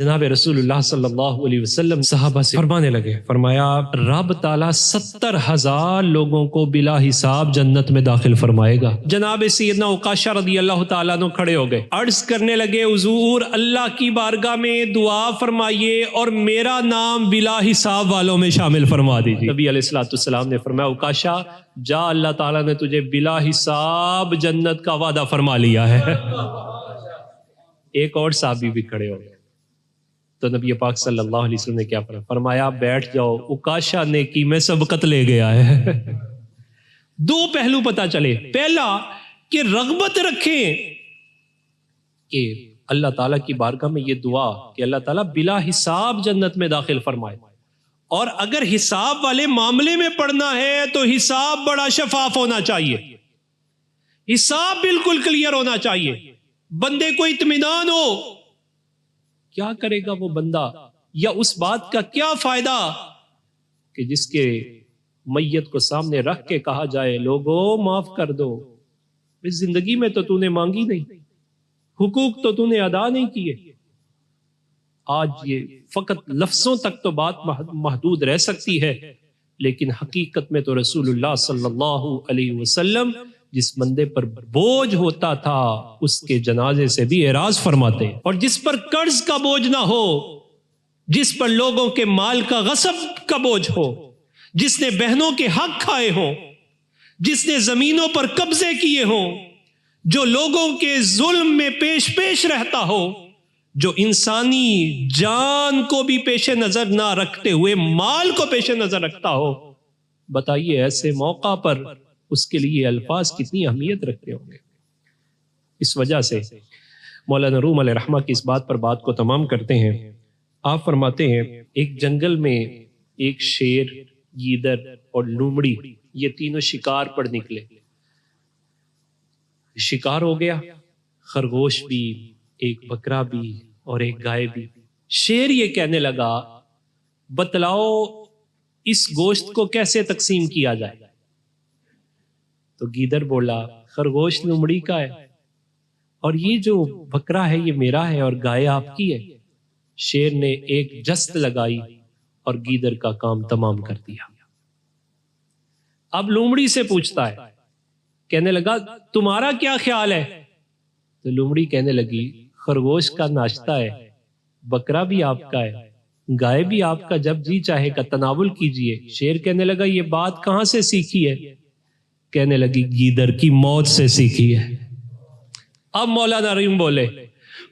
جناب رسول اللہ صلی اللہ علیہ وسلم صحابہ سے فرمانے لگے، فرمایا رب تعالیٰ 70,000 لوگوں کو بلا حساب جنت میں داخل فرمائے گا۔ جناب سیدنا عکاشہ رضی اللہ تعالیٰ عنہ کھڑے ہو گئے، عرض کرنے لگے حضور اللہ کی بارگاہ میں دعا فرمائیے اور میرا نام بلا حساب والوں میں شامل فرما دیجیے۔ نبی علیہ الصلوۃ والسلام نے فرمایا عکاشہ جا، اللہ تعالیٰ نے تجھے بلا حساب جنت کا وعدہ فرما لیا ہے۔ ایک اور صحابی بھی کھڑے ہو گئے تو نبی پاک صلی اللہ علیہ وسلم نے کیا فرمایا، بیٹھ جاؤ، عکاشہ نیکی میں سبقت لے گیا ہے۔ دو پہلو پتہ چلے، پہلا کہ رغبت رکھیں کہ اللہ تعالیٰ کی بارگاہ میں یہ دعا کہ اللہ تعالیٰ بلا حساب جنت میں داخل فرمائے، اور اگر حساب والے معاملے میں پڑھنا ہے تو حساب بڑا شفاف ہونا چاہیے، حساب بالکل کلیئر ہونا چاہیے، بندے کو اطمینان ہو۔ کیا کرے گا وہ بندہ، یا اس بات کا کیا فائدہ کہ جس کے میت کو سامنے رکھ کے کہا جائے لوگوں معاف کر دو، اس زندگی میں تو تو نے مانگی نہیں، حقوق تو تو نے ادا نہیں کیے۔ آج یہ فقط لفظوں تک تو بات محدود رہ سکتی ہے، لیکن حقیقت میں تو رسول اللہ صلی اللہ علیہ وسلم جس بندے پر بوجھ ہوتا تھا اس کے جنازے سے بھی اعراض فرماتے ہیں، اور جس پر قرض کا بوجھ نہ ہو، جس پر لوگوں کے مال کا غصب کا بوجھ ہو، جس نے بہنوں کے حق کھائے ہوں، جس نے زمینوں پر قبضے کیے ہوں، جو لوگوں کے ظلم میں پیش پیش رہتا ہو، جو انسانی جان کو بھی پیش نظر نہ رکھتے ہوئے مال کو پیش نظر رکھتا ہو، بتائیے ایسے موقع پر اس کے لیے الفاظ کتنی اہمیت رکھتے ہوں گے۔ اس وجہ سے مولانا روم علیہ رحمہ کی اس بات پر بات کو تمام کرتے ہیں۔ آپ فرماتے ہیں ایک جنگل میں ایک شیر، گیدڑ اور لومڑی، یہ تینوں شکار پر نکلے۔ شکار ہو گیا، خرگوش بھی، ایک بکرا بھی اور ایک گائے بھی۔ شیر یہ کہنے لگا بتلاؤ اس گوشت کو کیسے تقسیم کیا جائے؟ تو گیدڑ بولا خرگوش لومڑی کا ہے، اور یہ جو بکرا ہے یہ میرا ہے، اور گائے آپ کی ہے۔ شیر نے ایک جست لگائی اور گیدڑ کا کام تمام کر دیا۔ اب لومڑی سے پوچھتا ہے، کہنے لگا تمہارا کیا خیال ہے؟ تو لومڑی کہنے لگی خرگوش کا ناشتہ ہے، بکرا بھی آپ کا ہے، گائے بھی آپ کا، جب جی چاہے کا تناول کیجئے۔ شیر کہنے لگا یہ بات کہاں سے سیکھی ہے؟ کہنے لگی گیدڑ کی موت سے سیکھی ہے۔ اب مولانا روم بولے،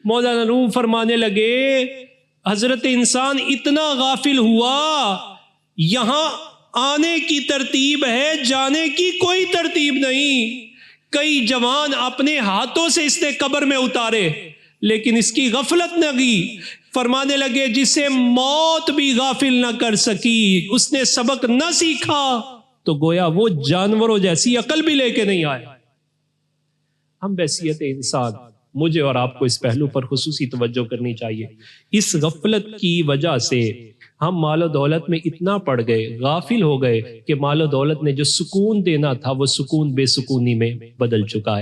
مولانا روم فرمانے لگے حضرت انسان اتنا غافل ہوا، یہاں آنے کی ترتیب ہے، جانے کی کوئی ترتیب نہیں۔ کئی جوان اپنے ہاتھوں سے اس نے قبر میں اتارے، لیکن اس کی غفلت نہ گئی۔ فرمانے لگے جسے موت بھی غافل نہ کر سکی، اس نے سبق نہ سیکھا، تو گویا وہ جانوروں جیسی عقل بھی لے کے نہیں آئے۔ ہم بحیثیت انسان، مجھے اور آپ کو اس پہلو پر خصوصی توجہ کرنی چاہیے۔ اس غفلت کی وجہ سے ہم مال و دولت میں اتنا پڑ گئے، غافل ہو گئے کہ مال و دولت نے جو سکون دینا تھا وہ سکون بے سکونی میں بدل چکا ہے۔